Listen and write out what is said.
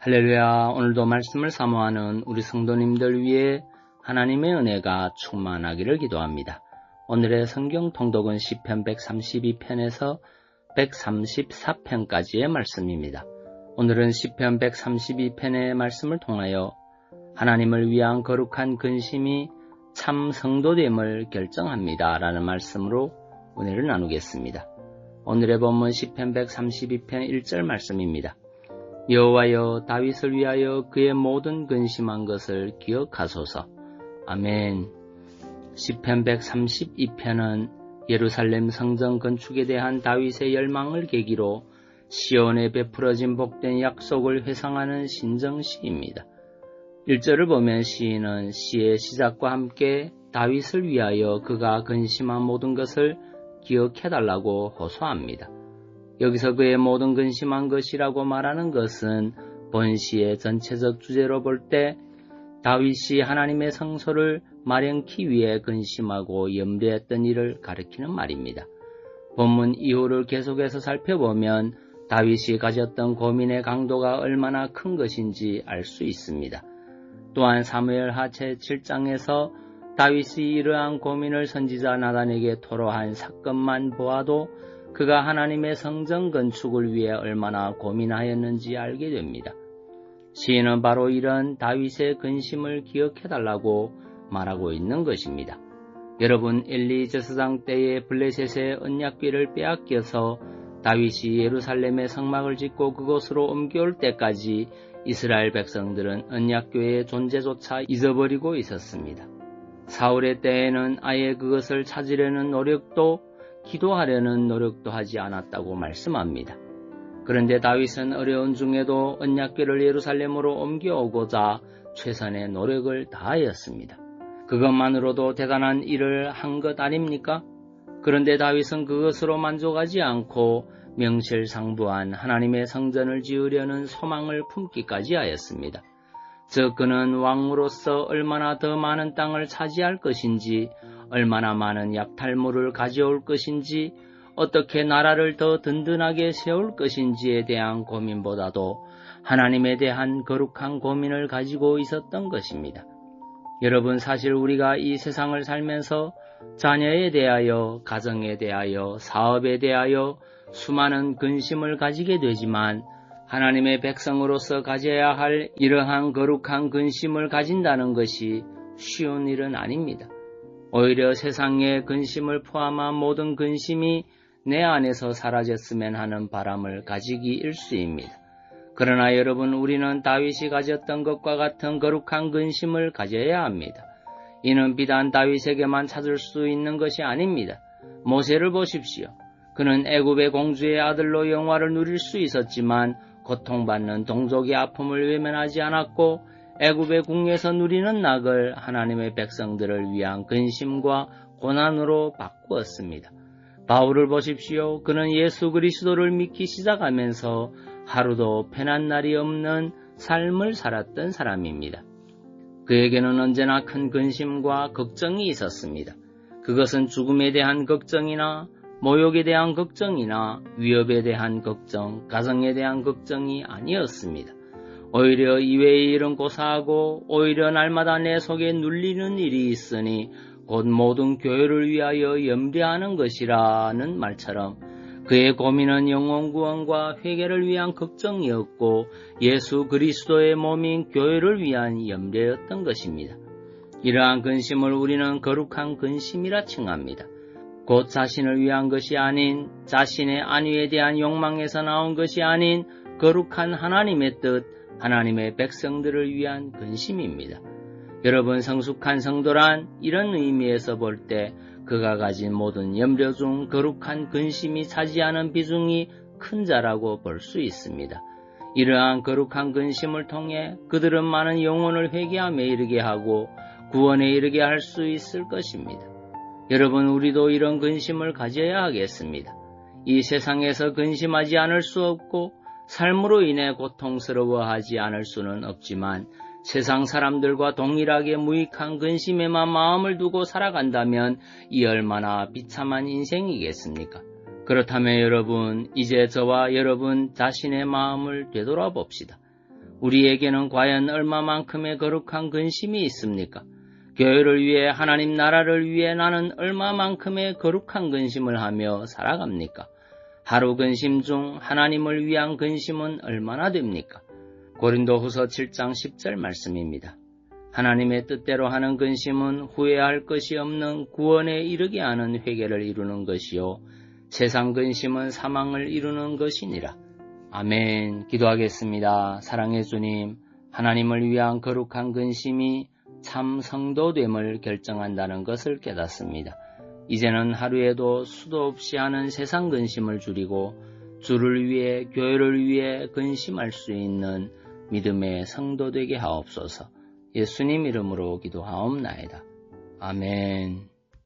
할렐루야. 오늘도 말씀을 사모하는 우리 성도님들 위해 하나님의 은혜가 충만하기를 기도합니다. 오늘의 성경 통독은 시편 132편에서 134편까지의 말씀입니다. 오늘은 시편 132편의 말씀을 통하여 하나님을 위한 거룩한 근심이 참 성도됨을 결정합니다 라는 말씀으로 은혜를 나누겠습니다. 오늘의 본문 시편 132편 1절 말씀입니다. 여호와여, 다윗을 위하여 그의 모든 근심한 것을 기억하소서. 아멘. 시편 132편은 예루살렘 성전 건축에 대한 다윗의 열망을 계기로 시온에 베풀어진 복된 약속을 회상하는 신정시입니다. 1절을 보면 시인은 시의 시작과 함께 다윗을 위하여 그가 근심한 모든 것을 기억해달라고 호소합니다. 여기서 그의 모든 근심한 것이라고 말하는 것은 본 시의 전체적 주제로 볼 때 다윗이 하나님의 성소를 마련키 위해 근심하고 염려했던 일을 가리키는 말입니다. 본문 이후를 계속해서 살펴보면 다윗이 가졌던 고민의 강도가 얼마나 큰 것인지 알 수 있습니다. 또한 사무엘하 제7장에서 다윗이 이러한 고민을 선지자 나단에게 토로한 사건만 보아도 그가 하나님의 성전 건축을 위해 얼마나 고민하였는지 알게 됩니다. 시인은 바로 이런 다윗의 근심을 기억해달라고 말하고 있는 것입니다. 여러분, 엘리 제사장 때에 블레셋의 언약궤를 빼앗겨서 다윗이 예루살렘의 성막을 짓고 그곳으로 옮겨올 때까지 이스라엘 백성들은 언약궤의 존재조차 잊어버리고 있었습니다. 사울의 때에는 아예 그것을 찾으려는 노력도 기도하려는 노력도 하지 않았다고 말씀합니다. 그런데 다윗은 어려운 중에도 언약궤를 예루살렘으로 옮겨오고자 최선의 노력을 다하였습니다. 그것만으로도 대단한 일을 한 것 아닙니까? 그런데 다윗은 그것으로 만족하지 않고 명실상부한 하나님의 성전을 지으려는 소망을 품기까지 하였습니다. 즉 그는 왕으로서 얼마나 더 많은 땅을 차지할 것인지, 얼마나 많은 약탈물을 가져올 것인지, 어떻게 나라를 더 든든하게 세울 것인지에 대한 고민보다도 하나님에 대한 거룩한 고민을 가지고 있었던 것입니다. 여러분, 사실 우리가 이 세상을 살면서 자녀에 대하여, 가정에 대하여, 사업에 대하여 수많은 근심을 가지게 되지만 하나님의 백성으로서 가져야 할 이러한 거룩한 근심을 가진다는 것이 쉬운 일은 아닙니다. 오히려 세상의 근심을 포함한 모든 근심이 내 안에서 사라졌으면 하는 바람을 가지기 일쑤입니다. 그러나 여러분, 우리는 다윗이 가졌던 것과 같은 거룩한 근심을 가져야 합니다. 이는 비단 다윗에게만 찾을 수 있는 것이 아닙니다. 모세를 보십시오. 그는 애굽의 공주의 아들로 영화를 누릴 수 있었지만 고통받는 동족의 아픔을 외면하지 않았고 애굽의 궁에서 누리는 낙을 하나님의 백성들을 위한 근심과 고난으로 바꾸었습니다. 바울을 보십시오. 그는 예수 그리스도를 믿기 시작하면서 하루도 편한 날이 없는 삶을 살았던 사람입니다. 그에게는 언제나 큰 근심과 걱정이 있었습니다. 그것은 죽음에 대한 걱정이나 모욕에 대한 걱정이나 위협에 대한 걱정, 가정에 대한 걱정이 아니었습니다. 오히려 이외의 일은 고사하고 오히려 날마다 내 속에 눌리는 일이 있으니 곧 모든 교회를 위하여 염려하는 것이라는 말처럼 그의 고민은 영혼 구원과 회개를 위한 걱정이었고 예수 그리스도의 몸인 교회를 위한 염려였던 것입니다. 이러한 근심을 우리는 거룩한 근심이라 칭합니다. 곧 자신을 위한 것이 아닌, 자신의 안위에 대한 욕망에서 나온 것이 아닌 거룩한 하나님의 뜻, 하나님의 백성들을 위한 근심입니다. 여러분, 성숙한 성도란 이런 의미에서 볼 때 그가 가진 모든 염려 중 거룩한 근심이 차지하는 비중이 큰 자라고 볼 수 있습니다. 이러한 거룩한 근심을 통해 그들은 많은 영혼을 회개함에 이르게 하고 구원에 이르게 할 수 있을 것입니다. 여러분, 우리도 이런 근심을 가져야 하겠습니다. 이 세상에서 근심하지 않을 수 없고 삶으로 인해 고통스러워하지 않을 수는 없지만 세상 사람들과 동일하게 무익한 근심에만 마음을 두고 살아간다면 이 얼마나 비참한 인생이겠습니까? 그렇다면 여러분, 이제 저와 여러분 자신의 마음을 되돌아봅시다. 우리에게는 과연 얼마만큼의 거룩한 근심이 있습니까? 교회를 위해, 하나님 나라를 위해 나는 얼마만큼의 거룩한 근심을 하며 살아갑니까? 하루 근심 중 하나님을 위한 근심은 얼마나 됩니까? 고린도후서 7장 10절 말씀입니다. 하나님의 뜻대로 하는 근심은 후회할 것이 없는 구원에 이르게 하는 회개를 이루는 것이요, 세상 근심은 사망을 이루는 것이니라. 아멘. 기도하겠습니다. 사랑의 주님, 하나님을 위한 거룩한 근심이 참 성도됨을 결정한다는 것을 깨닫습니다. 이제는 하루에도 수도 없이 하는 세상 근심을 줄이고 주를 위해, 교회를 위해 근심할 수 있는 믿음의 성도 되게 하옵소서. 예수님 이름으로 기도하옵나이다. 아멘.